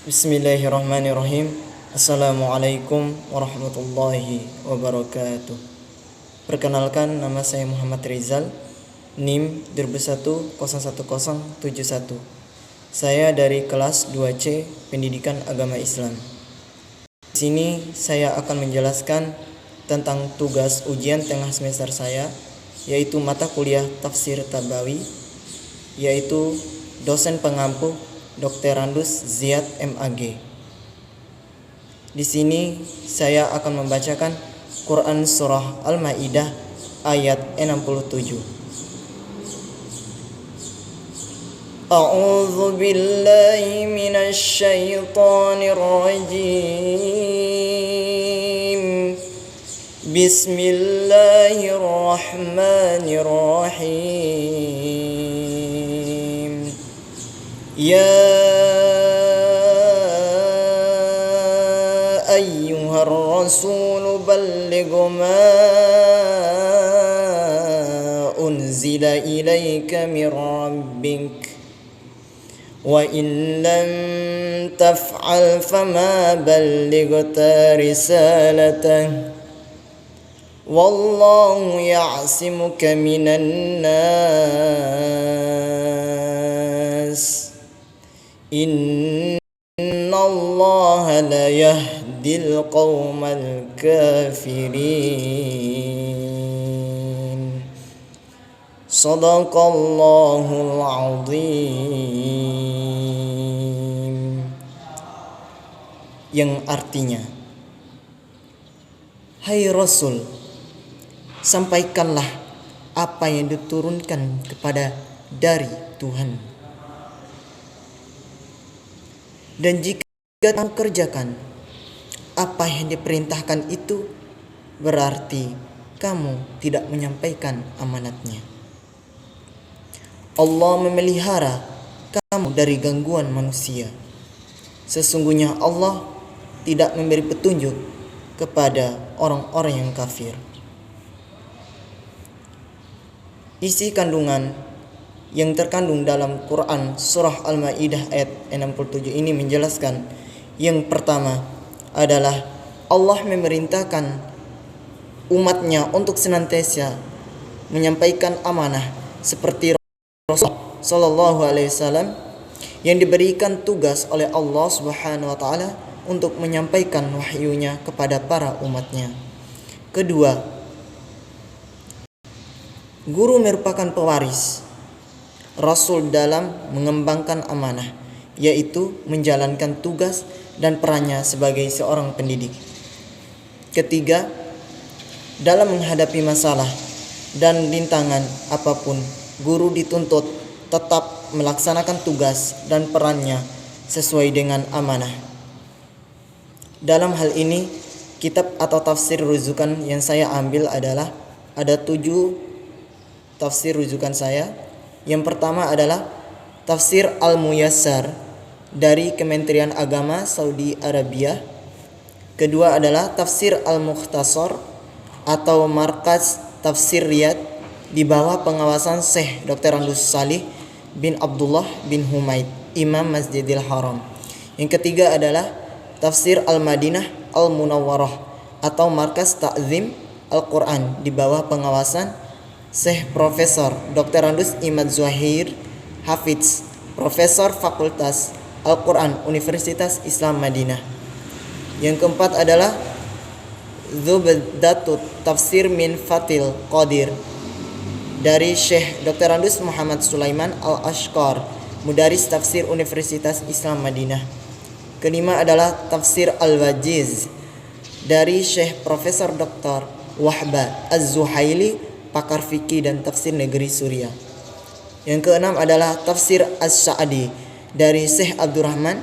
Bismillahirrahmanirrahim. Assalamualaikum warahmatullahi wabarakatuh. Perkenalkan, nama saya Muhammad Rizal, NIM 1101071. Saya dari kelas 2C Pendidikan Agama Islam. Di sini saya akan menjelaskan tentang tugas ujian tengah semester saya, yaitu mata kuliah Tafsir Tabawi, yaitu dosen pengampu Dr. Randus Ziyad MAG. Di sini saya akan membacakan Quran Surah Al-Maidah ayat 67. A'udzu billahi minasy syaithanir rajim. Bismillahirrahmanirrahim. Ya ayyuhar rasul balligh ma unzila ilayka min rabbik wa in lam taf'al fama ballaghta risalatahu wallahu ya'simuka minan nas innallaha la yahdil qaumal kafirin. Shadaqallahul azim. Yang artinya, hai Rasul, sampaikanlah apa yang diturunkan kepada dari Tuhan. Dan jika kamu kerjakan apa yang diperintahkan itu, berarti kamu tidak menyampaikan amanatnya. Allah memelihara kamu dari gangguan manusia. Sesungguhnya Allah tidak memberi petunjuk kepada orang-orang yang kafir. Isi kandungan yang terkandung dalam Quran Surah Al-Maidah ayat 67 ini menjelaskan, yang pertama adalah Allah memerintahkan umatnya untuk senantiasa menyampaikan amanah seperti Rasul sallallahu alaihi wasallam yang diberikan tugas oleh Allah Subhanahu wa taala untuk menyampaikan wahyunya kepada para umatnya. Kedua, guru merupakan pewaris Rasul dalam mengembangkan amanah, yaitu menjalankan tugas dan perannya sebagai seorang pendidik. Ketiga, dalam menghadapi masalah dan rintangan apapun, guru dituntut tetap melaksanakan tugas dan perannya sesuai dengan amanah. Dalam hal ini, kitab atau tafsir rujukan yang saya ambil adalah ada 7 tafsir rujukan saya. Yang pertama adalah Tafsir Al-Muyassar dari Kementerian Agama Saudi Arabia. Kedua adalah Tafsir Al-Mukhtasar atau Markaz Tafsir Riyadh di bawah pengawasan Syekh Dr. Randus Salih bin Abdullah bin Humaid, Imam Masjidil Haram. Yang ketiga adalah Tafsir Al-Madinah Al-Munawwarah atau Markaz Ta'zim Al-Quran di bawah pengawasan Syekh Profesor Dr. Randus Imad Zuhair Hafidz, Profesor Fakultas Al-Quran Universitas Islam Madinah. Yang keempat adalah Zubdatut Tafsir min Fathil Qadir dari Syekh Dr. Randus Muhammad Sulaiman Al-Ashqar, Mudaris Tafsir Universitas Islam Madinah. Kelima adalah Tafsir Al-Wajiz dari Syekh Profesor Dr. Wahba Az-Zuhaili, pakar fikih dan tafsir negeri Suriah. Yang keenam adalah Tafsir As-Sa'di dari Syekh Abdurrahman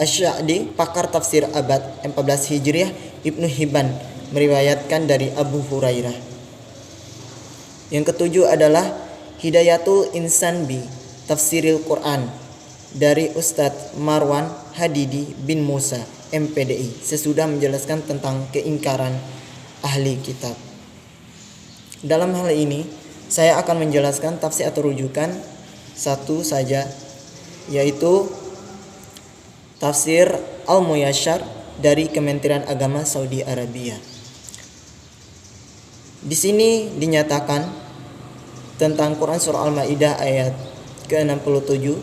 As-Sa'di, pakar tafsir abad 14 Hijriah. Ibnu Hibban meriwayatkan dari Abu Hurairah. Yang ketujuh adalah Hidayatul Insan bi Tafsiril Quran dari Ustadz Marwan Hadidi bin Musa MPDI, sesudah menjelaskan tentang keingkaran ahli kitab. Dalam hal ini, saya akan menjelaskan tafsir atau rujukan satu saja, yaitu Tafsir Al-Muyassar dari Kementerian Agama Saudi Arabia. Di sini dinyatakan tentang Quran surah Al-Maidah ayat ke-67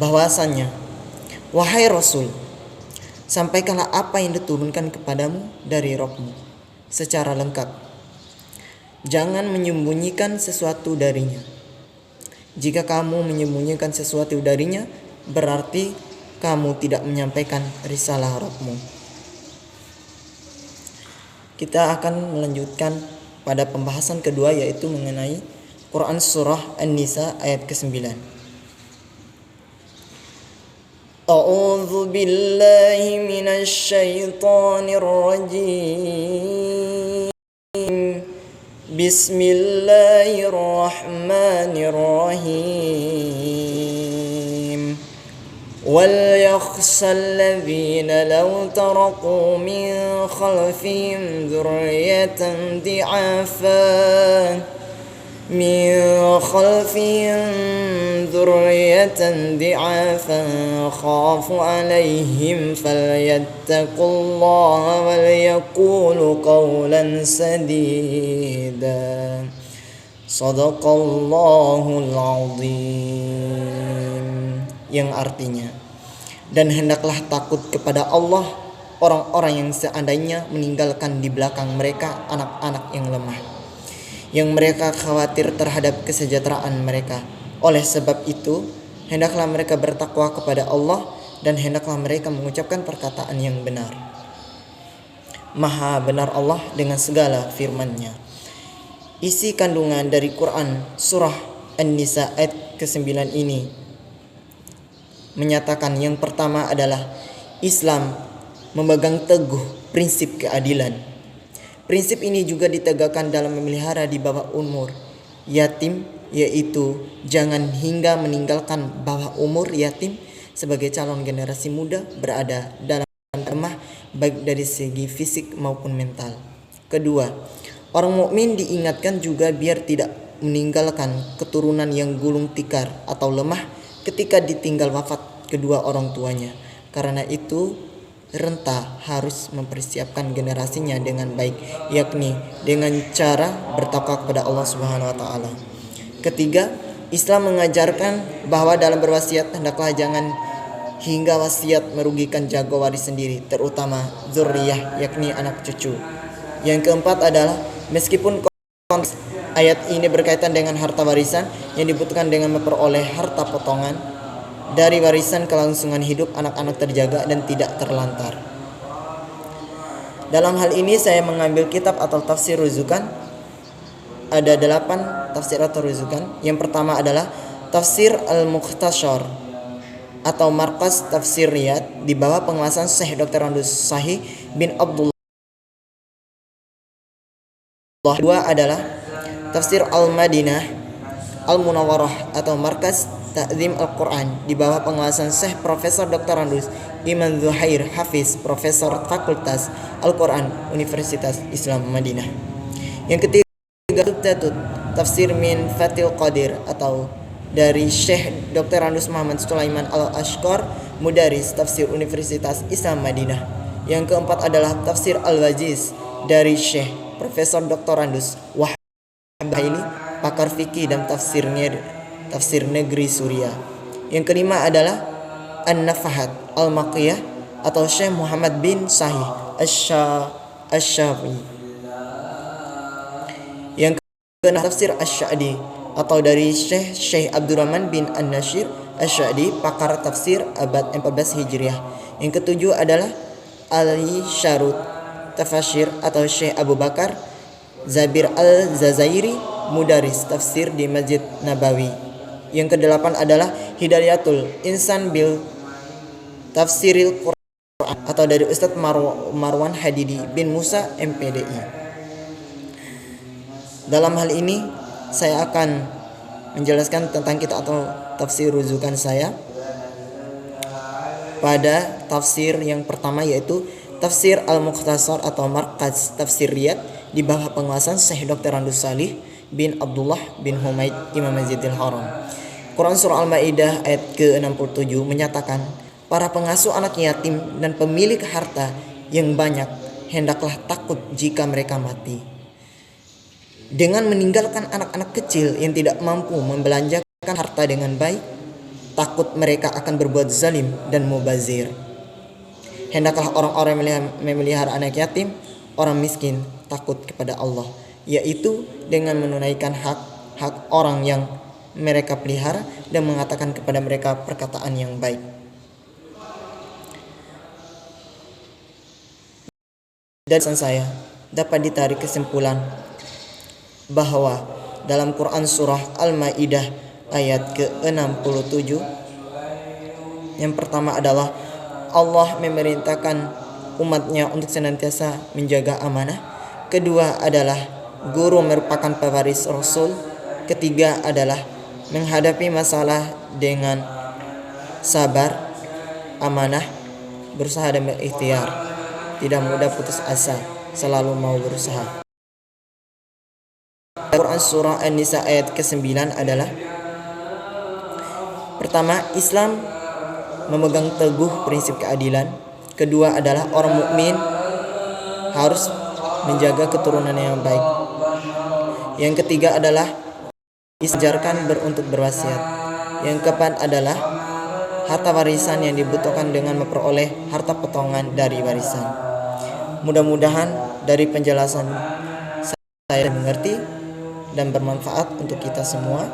bahwasannya, wahai Rasul, sampaikanlah apa yang diturunkan kepadamu dari Rabbmu secara lengkap. Jangan menyembunyikan sesuatu darinya. Jika kamu menyembunyikan sesuatu darinya, berarti kamu tidak menyampaikan risalah Rabbmu. Kita akan melanjutkan pada pembahasan kedua, yaitu mengenai Quran surah An-Nisa ayat ke-9. A'udzu billahi minasy syaithanir rajim. Bismillahirrahmanirrahim. Wal yakhshal ladzina law taraku min khalfihim dzurriyyatan ضعافا خافوا عليهم فليتقوا الله وليقولوا قولا سديدا صدق Allahul Azim, yang artinya, dan hendaklah takut kepada Allah orang-orang yang seandainya meninggalkan di belakang mereka anak-anak yang lemah, yang mereka khawatir terhadap kesejahteraan mereka. Oleh sebab itu, hendaklah mereka bertakwa kepada Allah dan hendaklah mereka mengucapkan perkataan yang benar. Maha benar Allah dengan segala firman-Nya. Isi kandungan dari Quran surah An-Nisa ayat ke-9 ini menyatakan, yang pertama adalah Islam memegang teguh prinsip keadilan. Prinsip ini juga ditegakkan dalam memelihara di bawah umur yatim, yaitu jangan hingga meninggalkan bawah umur yatim sebagai calon generasi muda berada dalam lemah baik dari segi fisik maupun mental. Kedua, orang mukmin diingatkan juga biar tidak meninggalkan keturunan yang gulung tikar atau lemah ketika ditinggal wafat kedua orang tuanya. Karena itu renta harus mempersiapkan generasinya dengan baik, yakni dengan cara bertakwa kepada Allah Subhanahu wa taala. Ketiga, Islam mengajarkan bahwa dalam berwasiat hendaklah jangan hingga wasiat merugikan jago waris sendiri, terutama zuriyah, yakni anak cucu. Yang keempat adalah, meskipun konteks ayat ini berkaitan dengan harta warisan yang dibutuhkan dengan memperoleh harta potongan dari warisan, kelangsungan hidup anak-anak terjaga dan tidak terlantar. Dalam hal ini saya mengambil kitab atau tafsir rujukan. Ada 8 tafsir atau rujukan. Yang pertama adalah Tafsir Al-Mukhtasar atau Markas Tafsir Riyad di bawah penguasaan Syekh Dr. Andus Sahih bin Abdullah. Kedua adalah Tafsir Al-Madinah Al-Munawwarah atau Markas Ta'zim Al-Quran di bawah penguasaan Syekh Profesor Dr. Andus Iman Zuhair Hafiz, Profesor Fakultas Al-Quran Universitas Islam Madinah. Yang ketiga, Tafsir min Fathil Qadir atau dari Syekh Dr. Andus Muhammad Sulaiman Al-Ashqar, Mudaris Tafsir Universitas Islam Madinah. Yang keempat adalah Tafsir Al-Wajiz dari Syekh Profesor Dr. Andus Wahab ini, pakar fikih dan tafsir negeri Suriah. Yang kelima adalah An-Nafahat Al-Maqiyah atau Syekh Muhammad bin Sahih Asy-Syafi'i. Yang keenam, Tafsir Asy-Sya'di atau dari Syekh Abdurrahman bin An-Nashir Asy-Sya'di, pakar tafsir abad 14 Hijriah. Yang ketujuh adalah Ali Syarut Tafasir atau Syekh Abu Bakar Zabir Al-Zazairi, Mudaris tafsir di Masjid Nabawi. Yang kedelapan adalah Hidayatul Insan bil Tafsiril Quran atau dari Ustadz Marwan Hadidi bin Musa MPDI. Dalam hal ini saya akan menjelaskan tentang kitab atau tafsir rujukan saya pada tafsir yang pertama, yaitu Tafsir Al-Mukhtasar atau Markas Tafsir Riyad di bawah penguasaan Syekh Dr. Andus Salih bin Abdullah bin Humaid Imam Masjidil Haram. Quran surah Al-Maidah ayat ke-67 menyatakan, Para pengasuh anak yatim dan pemilik harta yang banyak hendaklah takut jika mereka mati. Dengan meninggalkan anak-anak kecil yang tidak mampu membelanjakan harta dengan baik, takut mereka akan berbuat zalim dan mubazir. Hendaklah orang-orang yang memelihara anak yatim, orang miskin, takut kepada Allah, yaitu dengan menunaikan hak orang yang mereka pelihara dan mengatakan kepada mereka perkataan yang baik. Dari pesan saya dapat ditarik kesimpulan bahwa dalam Quran surah Al-Maidah ayat ke-67 yang pertama adalah Allah memerintahkan umatnya untuk senantiasa menjaga amanah. Kedua adalah guru merupakan pewaris Rasul. Ketiga adalah menghadapi masalah dengan sabar, amanah, berusaha dan berikhtiar, tidak mudah putus asa, selalu mau berusaha. Quran surah An-Nisa ayat ke-9 adalah pertama, Islam memegang teguh prinsip keadilan. Kedua adalah orang mukmin harus menjaga keturunan yang baik. Yang ketiga adalah diajarkan untuk berwasiat. Yang keempat adalah harta warisan yang dibutuhkan dengan memperoleh harta potongan dari warisan. Mudah-mudahan dari penjelasan saya mengerti dan bermanfaat untuk kita semua.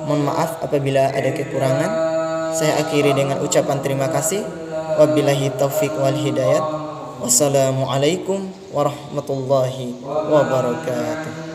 Mohon maaf apabila ada kekurangan. Saya akhiri dengan ucapan terima kasih. Wabillahi taufiq wal hidayat. Wassalamualaikum warahmatullahi wabarakatuh.